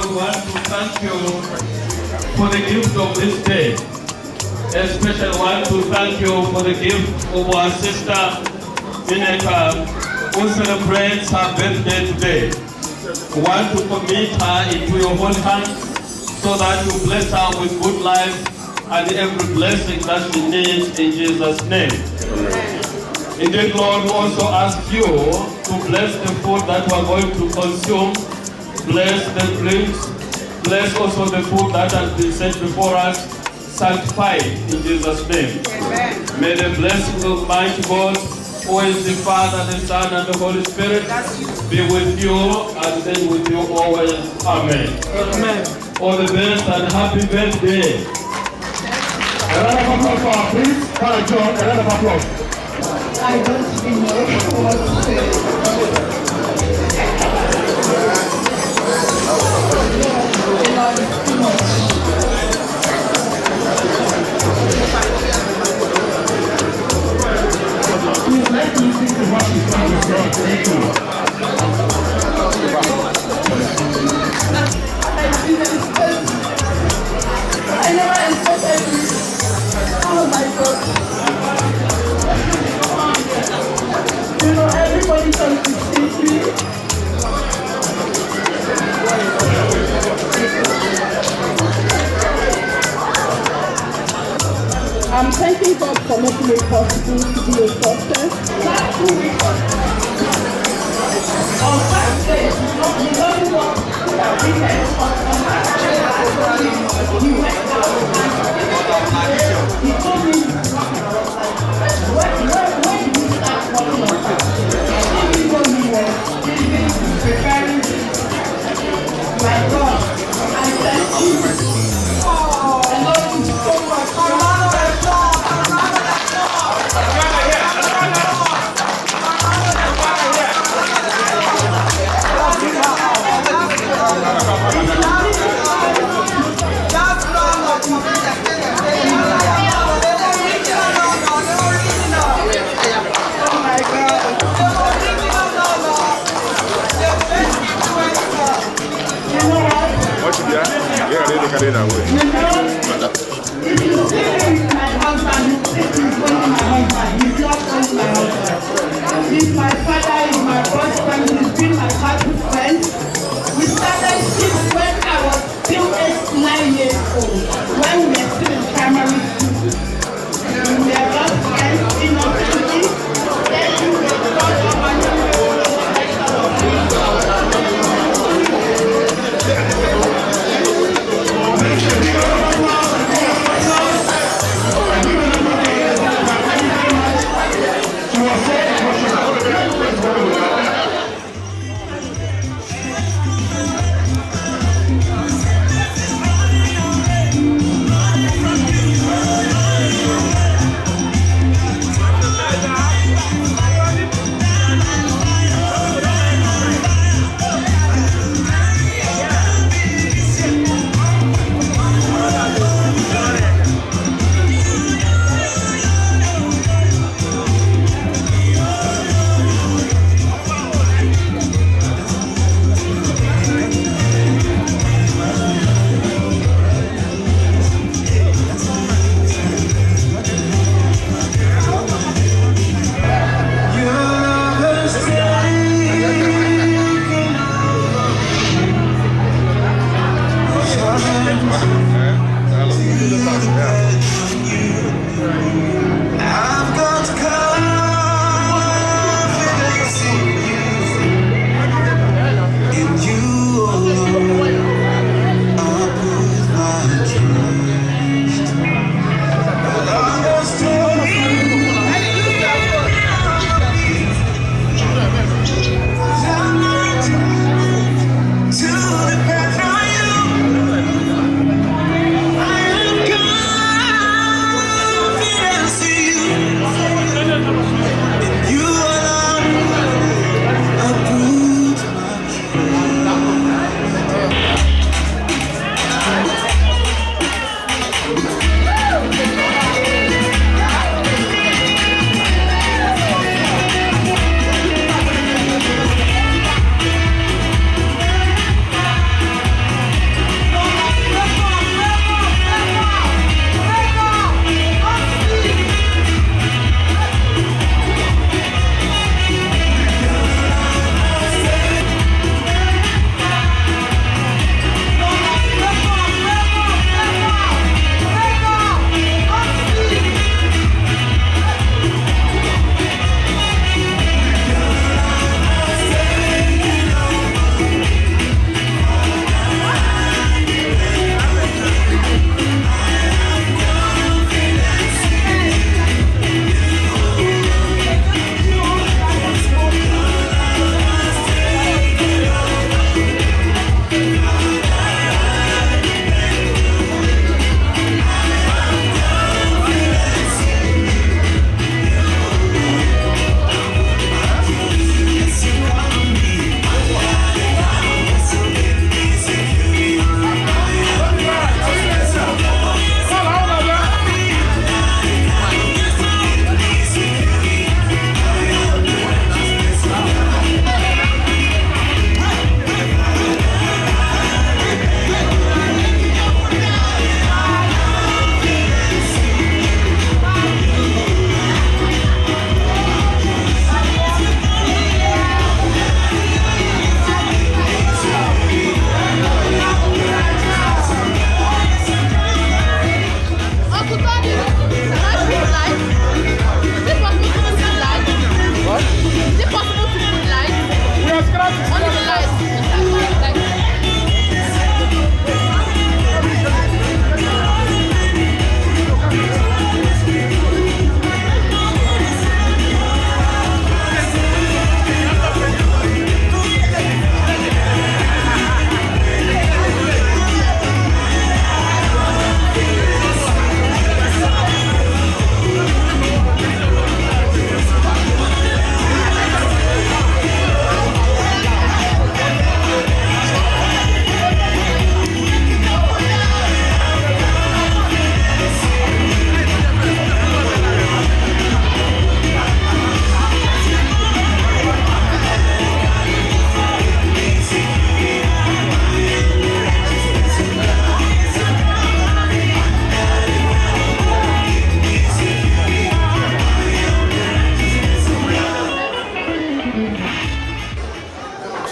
we want to thank you for the gift of this day. Especially want to thank you for the gift of our sister Nneka, who celebrates her birthday today. We want to commit her into your holy hands so that you bless her with good life and every blessing that she needs in Jesus' name. Indeed, Lord, we also ask you to bless the food that we are going to consume, bless the drinks, bless also the food that has been set before us, sanctify it in Jesus' name. Amen. May the blessing of mighty God, who is the Father, the Son, and the Holy Spirit, be with you and then with you always. Amen. Amen. All the best and happy birthday. A round of applause for our priest, Father John. A round of applause. I don't even know what to say. Please let me sing the worship song with God. Thank you. I never expected this. Oh my God. You know, everybody comes to see me. I'm thanking God for making it possible to be a success. Last 2 weeks on Saturday, you know what we had on Saturday, he went out and he told me, when did you start working on that? He told me was preparing my God. I thank you. I love you so much. He's my father, he's my best friend, he's been my childhood friend. We started since when I was still 9 years old, when we were still in primary school. We are just friends, innocently. Then we were She was so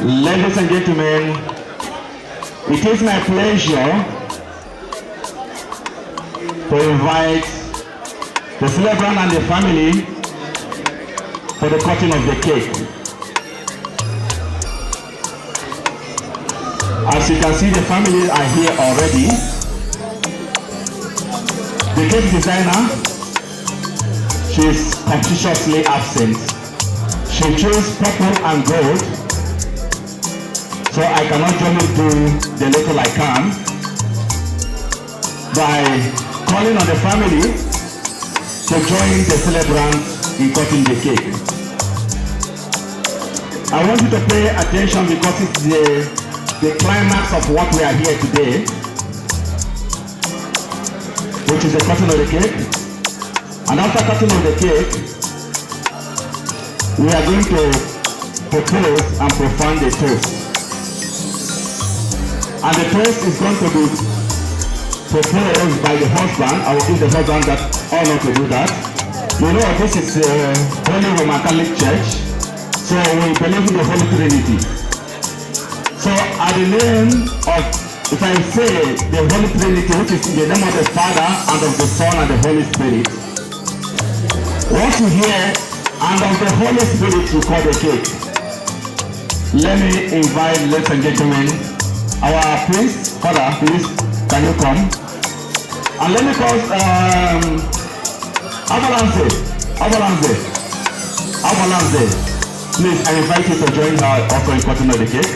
Ladies and gentlemen, it is my pleasure to invite the celebrant and the family for the cutting of the cake. As you can see, the family are here already. The cake designer, she is conspicuously absent. She chose purple and gold, so I cannot only do the little I can by calling on the family to join the celebrant in cutting the cake. I want you to pay attention because it's the climax of what we are here today, which is the cutting of the cake. And after cutting of the cake, we are going to propose and profane the toast. And the toast is going to be proposed by the husband. I will give the husband that honor to do that. You know, this is Holy Roman Catholic Church, so we believe in the Holy Trinity. So at the name of, if I say the Holy Trinity, which is in the name of the Father and of the Son and the Holy Spirit, once you hear and of the Holy Spirit you call the cake. Let me invite, ladies and gentlemen, our priest, Father, please, can you come? And let me call Avalanze. Please, I invite you to join her also in cutting of the cake.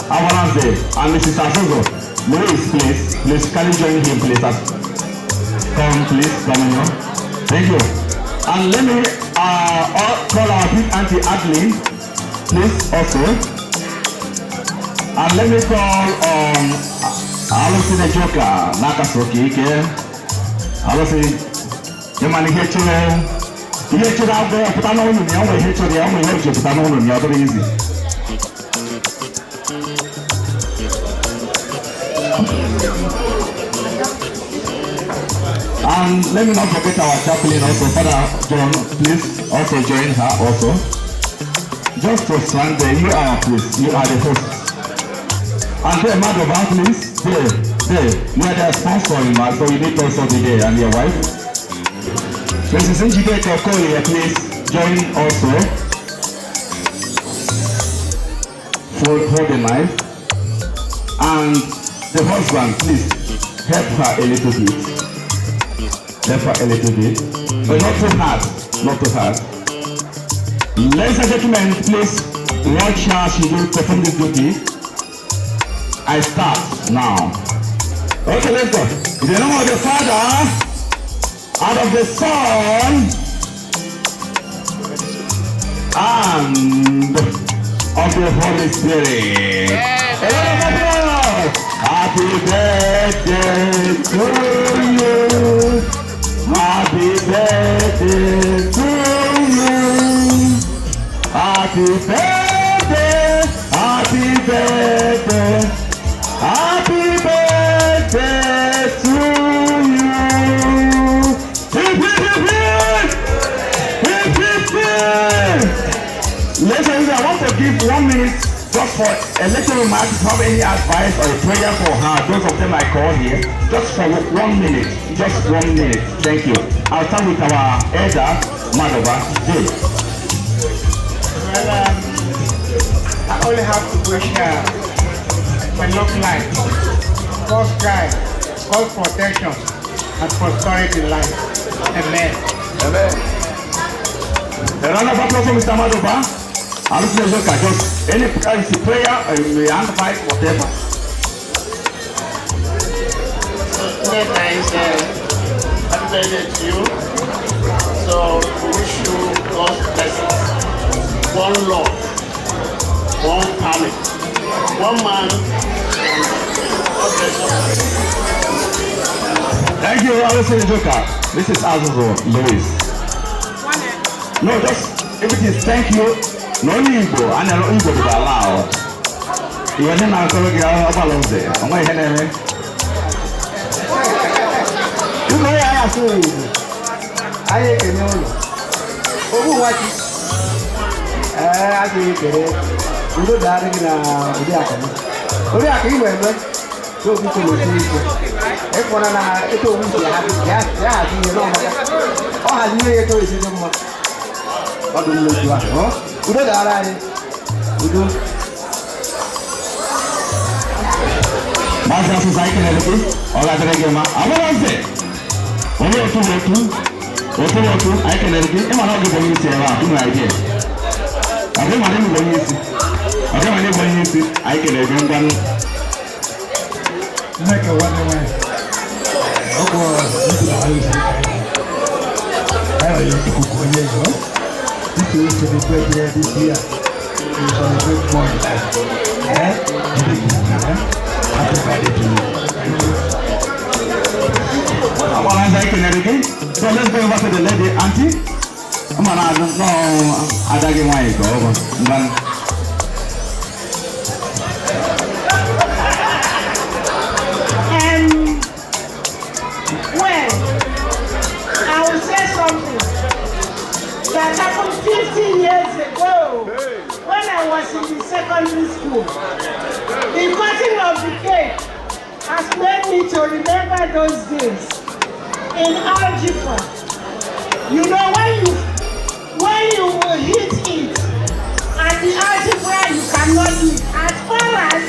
Avalanze and Mrs. Azogo. Louis, please, can you join him, please? Come, please, come in here. Thank you. And let me call our big auntie Adeline, please, also. And let me call Alosi the Joker, Nakasoki, okay? Alosi, the man here to out there, put on the only here to the only way to put on the other easy. And let me not forget our chaplain also, Father John, please also join her also. Just to stand there, you are please, you are the host. And there, Madam, please, there, you are the sponsor in so you need also be there, and your wife. Mrs. Njide Kokoye, please join also. Hold the knife. And the husband, please help her a little bit. Help her a little bit. But not too hard. Not too hard. Ladies and gentlemen, please watch how she will perform this duty. I start now. Okay, let's go. In the name of the Father, and of the Son, and of the Holy Spirit. Happy birthday to you. Happy birthday to you. Happy birthday. Happy birthday. Happy birthday to you. Listen, I want to give 1 minute just for a little remark. If you have any advice or a prayer for her, those of them I call here, just for 1 minute. Just 1 minute. Thank you. I'll start with our elder, Madova. Well, I only have to wish her a long life, God's guide, God's protection, and prosperity in life. Amen. Amen. A round of applause for Mr. Madova. I'm just going to look at just any prayer or advice, whatever. Nneka is happy birthday to you. So we wish you God's blessings. One Lord, one family, one man. God bless you. Thank you, Alison Joker. This is Azuzo Louis. No, just everything. Thank you. No Igbo, and no Igbo to allow. You are not going to get all of them. I'm going to have you know, I have to. I can know. Oh, what? I do it. udo dara gị na Oriakụ Igwe eme so biko n'osiri ike ịkpọrọ na eto owu si ya hazi ihe n'ọmụka ọ hazi ihe eto esi dị mma ọ dị mma otu ahụ udo dara anyị udo Maazị asụsụ anyị kelere gị ọ ga-adịrị gị mma abụrụ eze onye otu anyị kelere gị ịmara ọ gị bụ onye isi ebe a bụ na idea ọ bụ ịmara ịbụ onye isi anyị kelere gị ngwanụ Nneka nwanne nwanyị ọ bụ ndị na-alụsi anyị nwere ikuku onye ego isi oche n'ebe dị this year we celebrate more happy birthday to you. So let's go over to the lady auntie. Come on, no, I don't get my go over. Well, I will say something that happened 15 years ago when I was in the secondary school. The cutting of the cake has made me to remember those days. In algebra, you know when you hit it and the algebra you cannot do it. As far as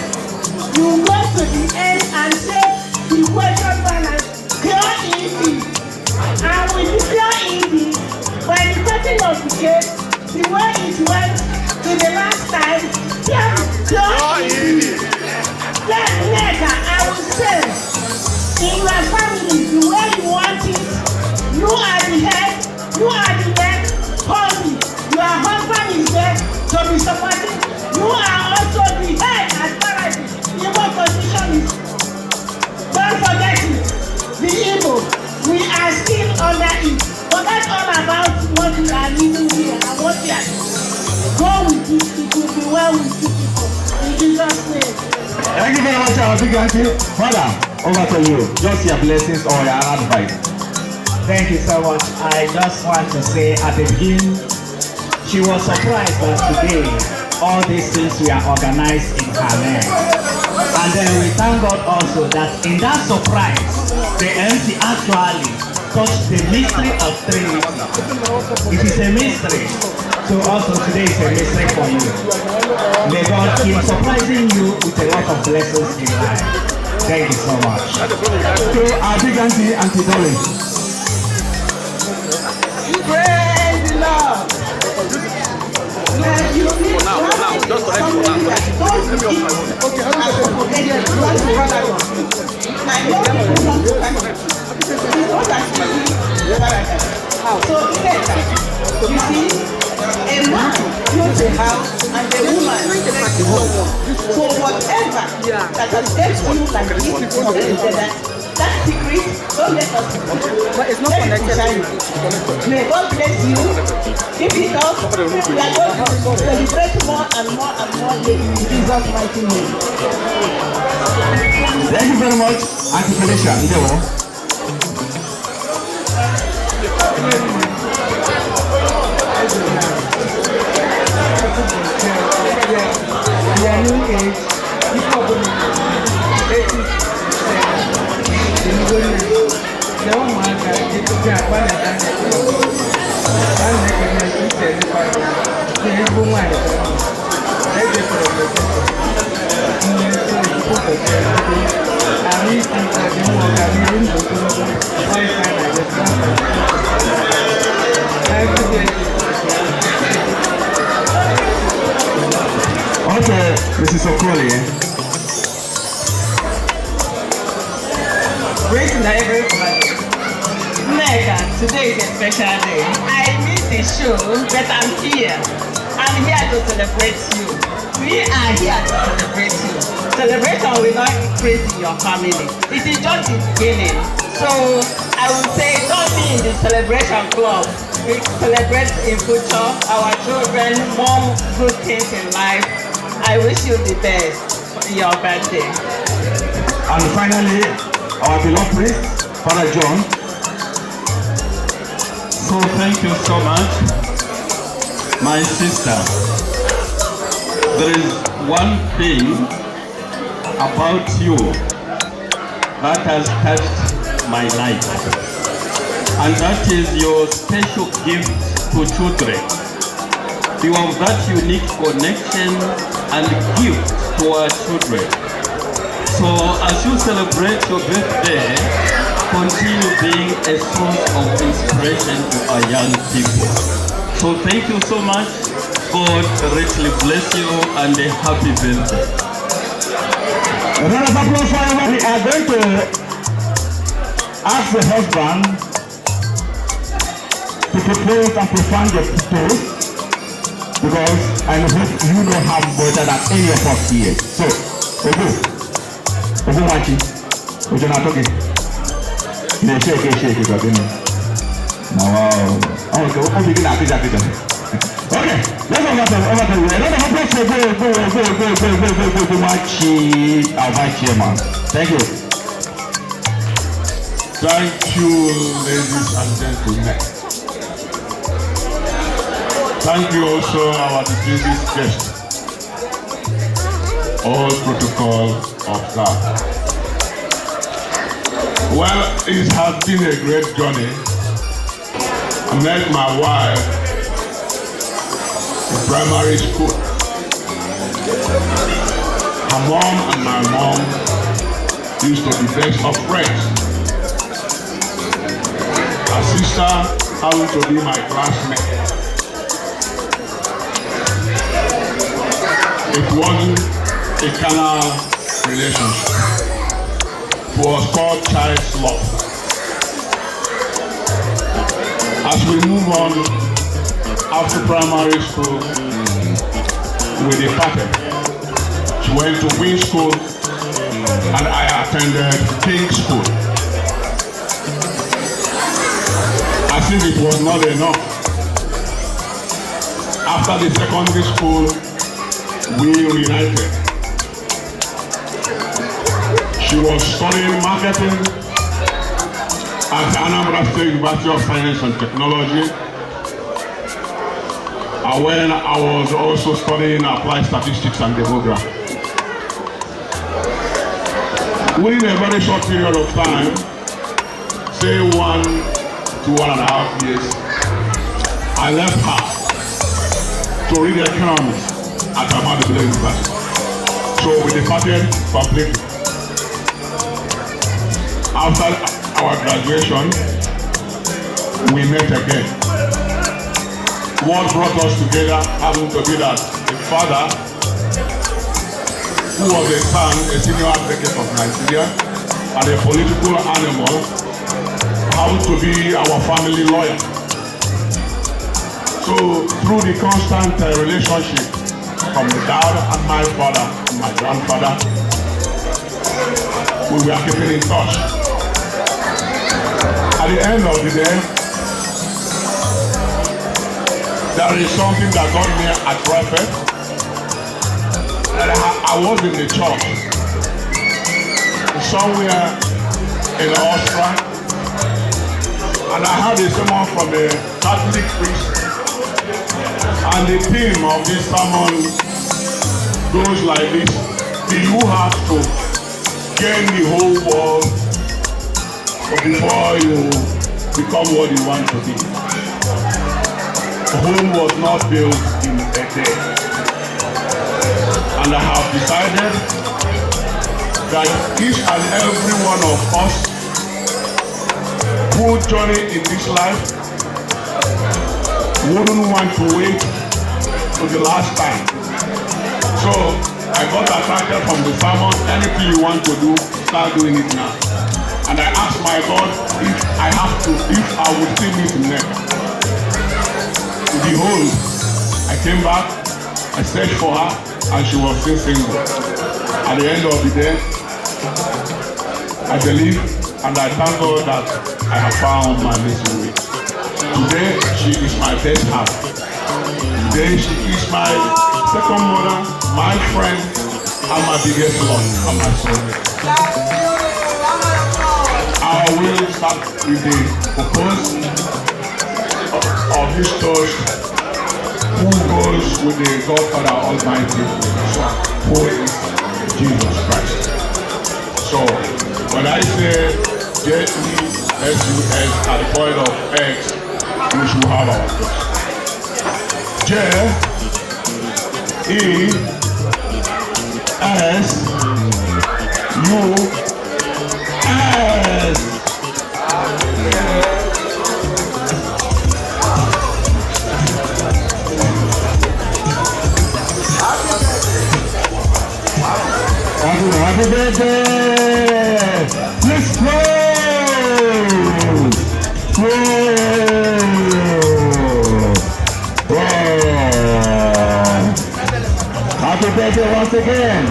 you go to the end and say the question balance pure ED, and with the pure ED, by the cutting of the cake, the way it went to the last time, pure ED. Then Nneka, I will say, in your family, the way you want it, you are the head, you are the neck, hobby. Your husband is there to be supporting. You are also the head as far as the Igbo position is. Don't forget it. The Igbo, we are still under it. Forget all about what we are living here and what we are doing. Go with it, it will be well with you people. In Jesus' name. Thank you very much, our big auntie. Father, over to you. Just your blessings or your advice. Thank you so much. I just want to say at the beginning, she was surprised that today all these things were organized in her name. And then we thank God also that in that surprise, the MC actually touched the mystery of Trinity. It is a mystery. So also today is a mystery for you. May God keep surprising you with a lot of blessings in life. Thank you so much. To our big auntie, Auntie Dolly. Praise the Lord. Just for now. You see, a man builds a house and a woman takes the home. So whatever that has helped you like this together, that secret, don't let us know. But it's not connected. May God bless you. Keep it up. We are going to celebrate more and more and more in Jesus' mighty name. Thank you very much, Auntie Felicia. Okay, Mrs. Okoli. Greeting to everybody. Nneka, today is a special day. I missed the show, but I'm here. I'm here to celebrate you. We are here to celebrate you. Celebration will not increase in your family. It is just the beginning. So I will say, don't be in the celebration club. We celebrate in future, our children, more good things in life. I wish you the best for your birthday. And finally, our beloved priest, Father John. So thank you so much, my sister. there is one thing about you that has touched my life, and that is your special gift to children. You have that unique connection and gift to our children. So as you celebrate your birthday, continue being a source of inspiration to our young people. So thank you so much. God richly bless you and a happy birthday. A round of applause for everyone. We are going to ask the husband to propose and profound your toast, because I hope you don't have better than any of us here. So, Obu Wachi, Ojo Natoke. Shake it, okay? Now, wow. Okay, we'll begin at this. Okay, let's over to you. A lot of applause go, Wachi, our vice chairman. Thank you. Thank you, ladies and gentlemen. Thank you also our distinguished guests. All protocol observed. Well, it has been a great journey. I met my wife in primary school. Her mom and my mom used to be best of friends. Her sister happened to be my classmate. It wasn't a carnal relationship. It was called child's love. As we move on after primary school, we departed. She went to Queen's School and I attended King's School. I think it was not enough. After the secondary school, we reunited. She was studying marketing at Anambra State University of Science and Technology. And when I was also studying applied statistics and demography. Within a very short period of time, say 1 to 1.5 years, I left her to read economics at Ahmadu Bello University. So we departed completely. After our graduation, we met again. What brought us together happened to be that a father, who was a son, a senior advocate of Nigeria, and a political animal, happened to be our family lawyer. So through the constant relationship from the dad and my father and my grandfather, we were keeping in touch. At the end of the day, there is something that got me attracted. I was in the church somewhere in Austria, and I had a sermon from a Catholic priest, and the theme of this sermon goes like this: do you have to gain the whole world before you become what you want to be? Home was not built in a day. And I have decided that each and every one of us who journey in this life wouldn't want to wait to the last time. So I got attracted from the sermon. Anything you want to do, start doing it now. And I asked my God if I would still meet Nneka. Behold, I came back, I searched for her, and she was still single. At the end of the day, I believe and I thank God that I have found my missing way. Today, she is my best half. Today, she is my second mother, my friend, and my biggest love, and my soulmate. I will start with the purpose of this toast who goes with the Godfather Almighty, who is Jesus Christ. So when I say J-E-S-U-S at the point of X, we should have our cross. J-E-S-U-S. Happy birthday! Let's go! Happy birthday once again!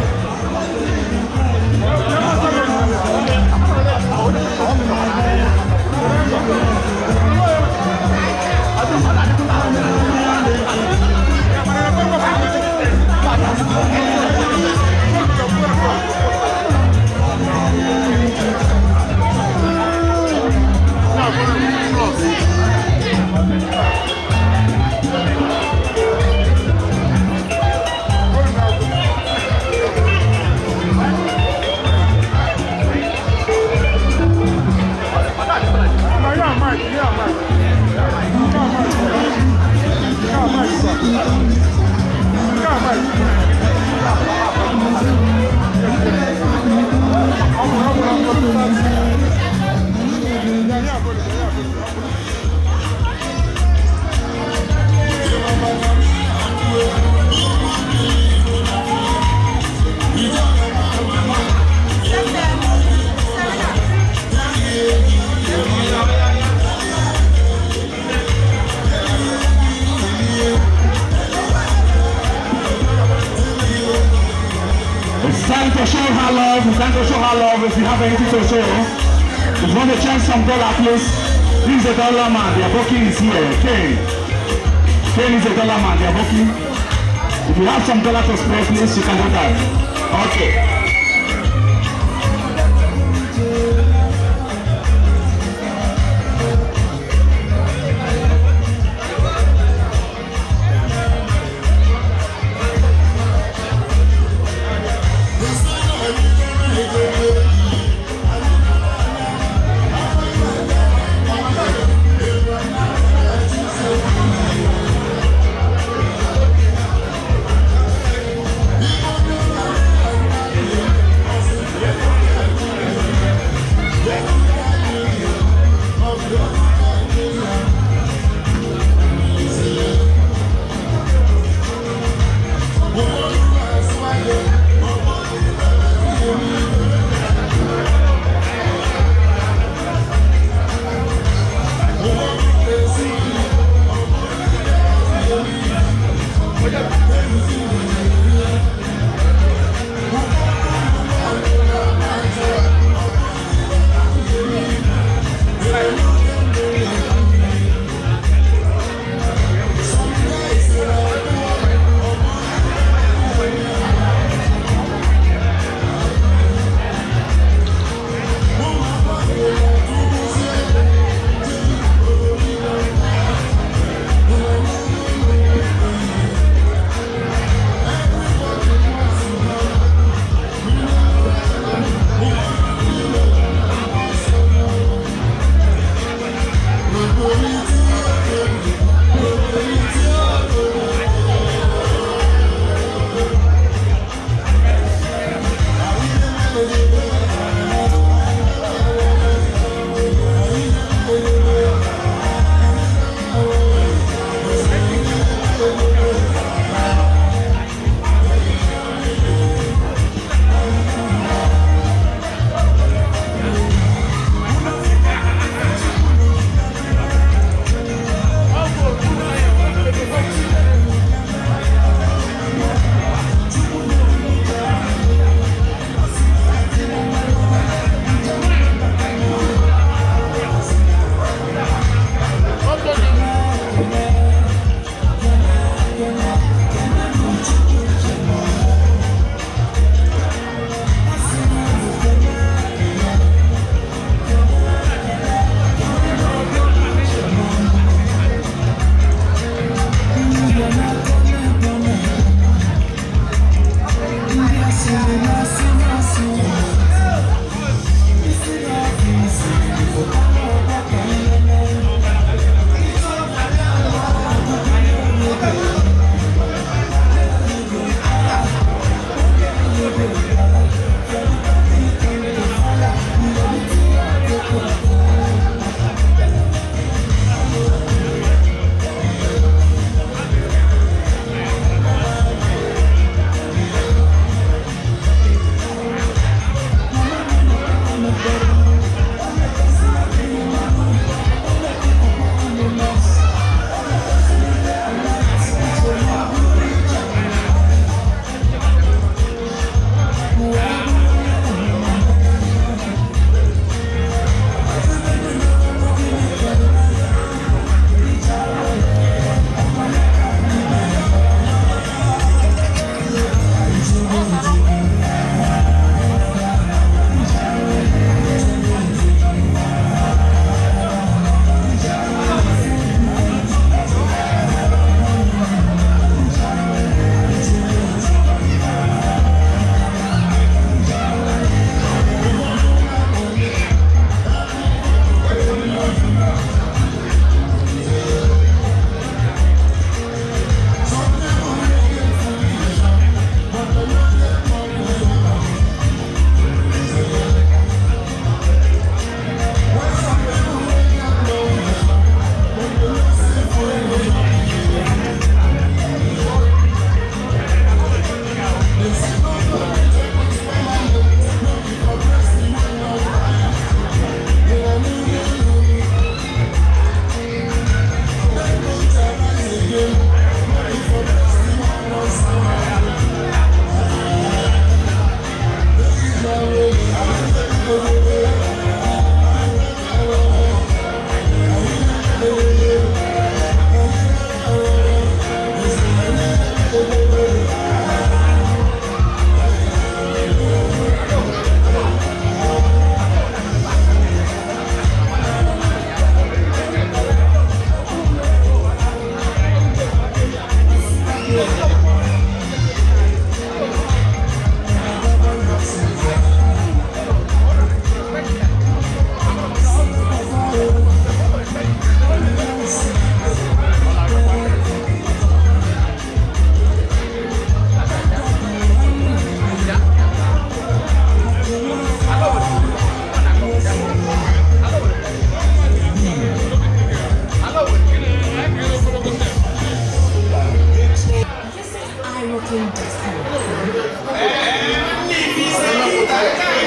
It's time to show her love. If you have anything to show, if you want to change some dollar, please. This is a dollar man. The booking is here. Kane is a dollar man. The booking. If you have some dollar to spare, please, you can do that. Okay.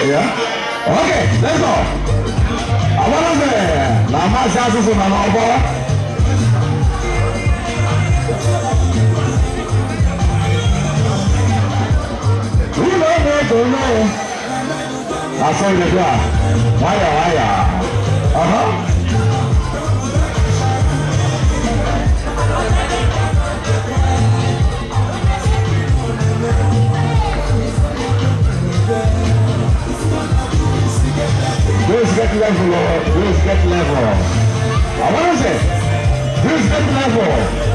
Yeah? Okay, let's go. I want to say, now my chance is on over. We don't know. I saw the ground. Why? Please get level, Lord. Please get level. I want to say, please get level.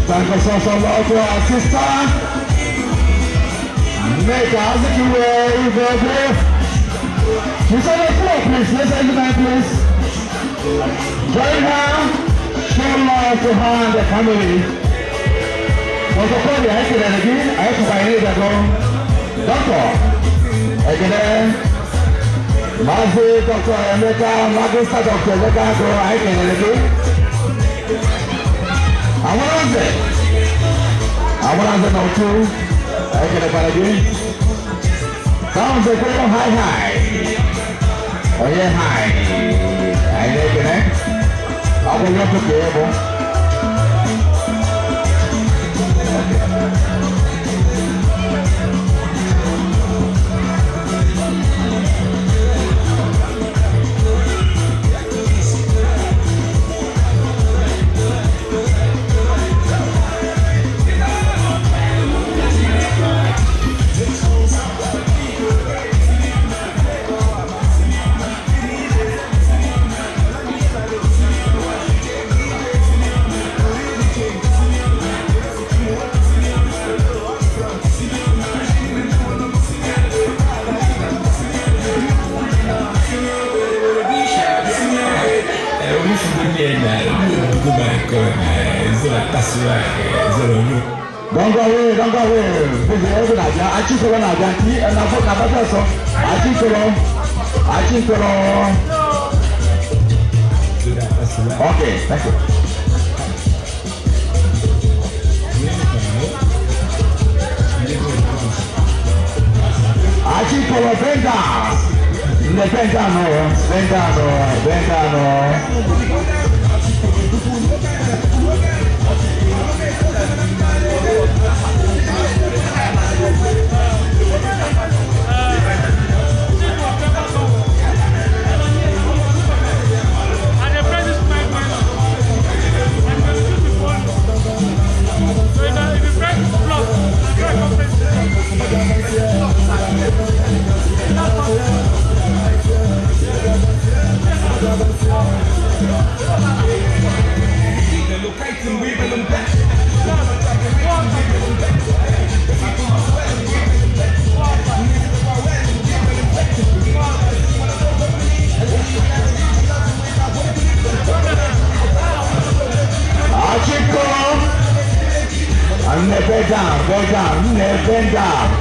Thank us also love to our sister. Nneka, Azikiwe, Ibegbu. She's on the floor, please. Let's have you back, please. Join her. Show love to her and the family. Was the party I can again? I have to find it at home. Doctor. Again. Mazi, Dr. Nneka, Magister Dr. Nneka, go I can again. I want to know too. I get it again. Sounds like a high. Oh yeah, high. I like it. I will not be able. Don't go away. Okay, thank you. Azikiwe,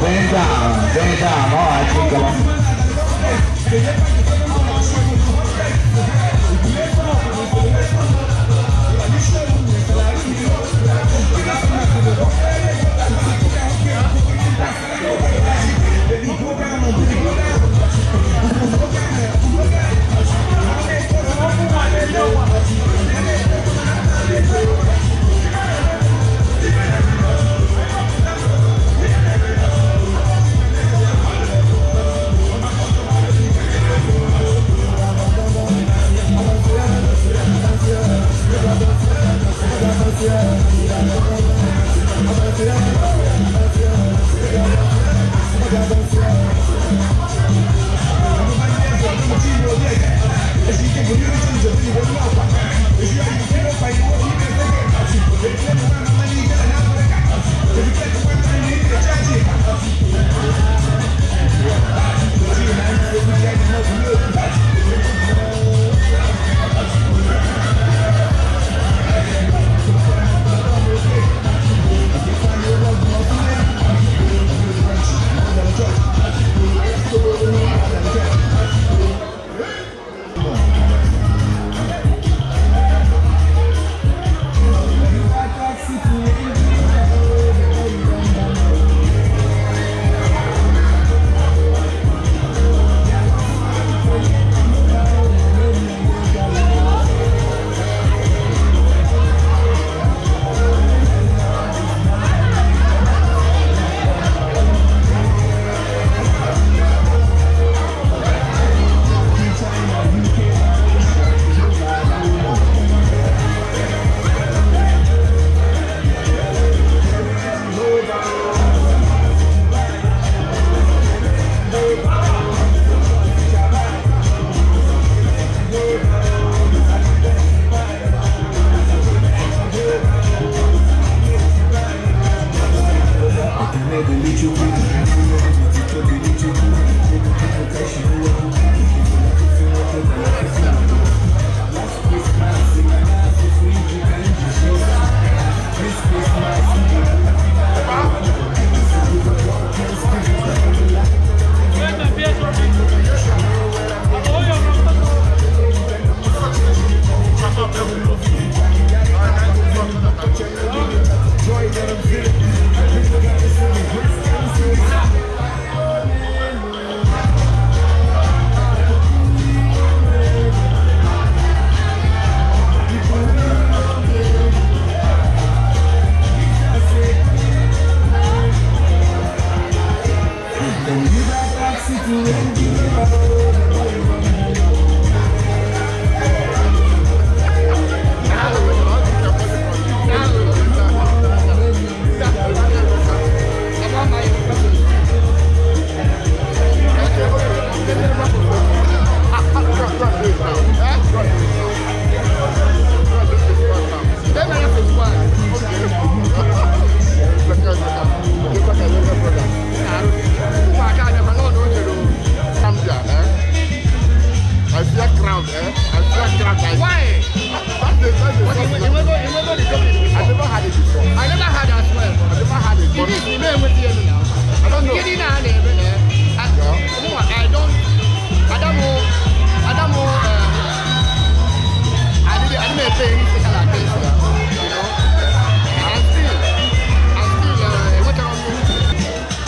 bend down. Bend down. All right, keep going.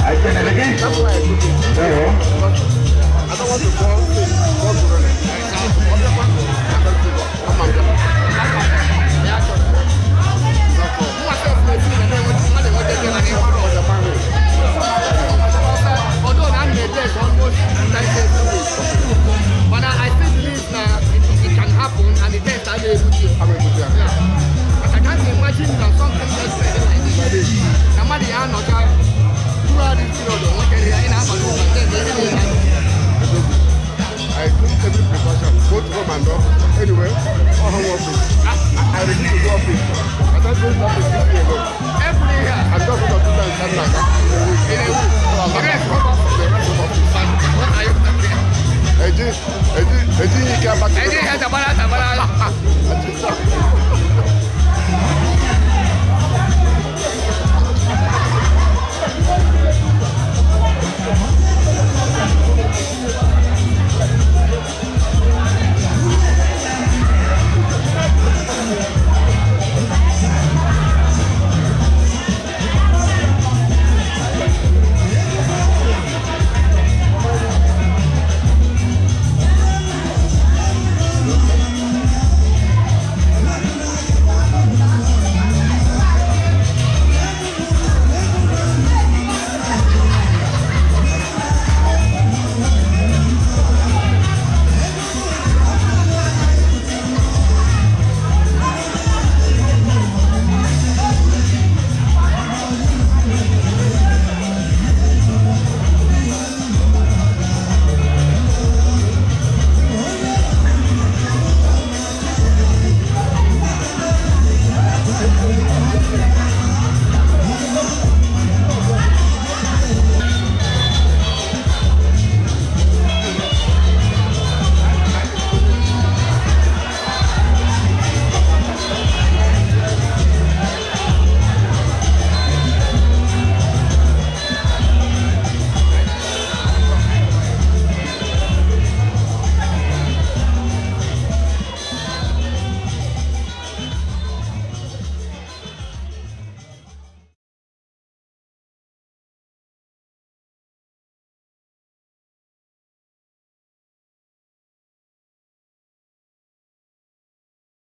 Again and again. That's why I do it. I don't want to go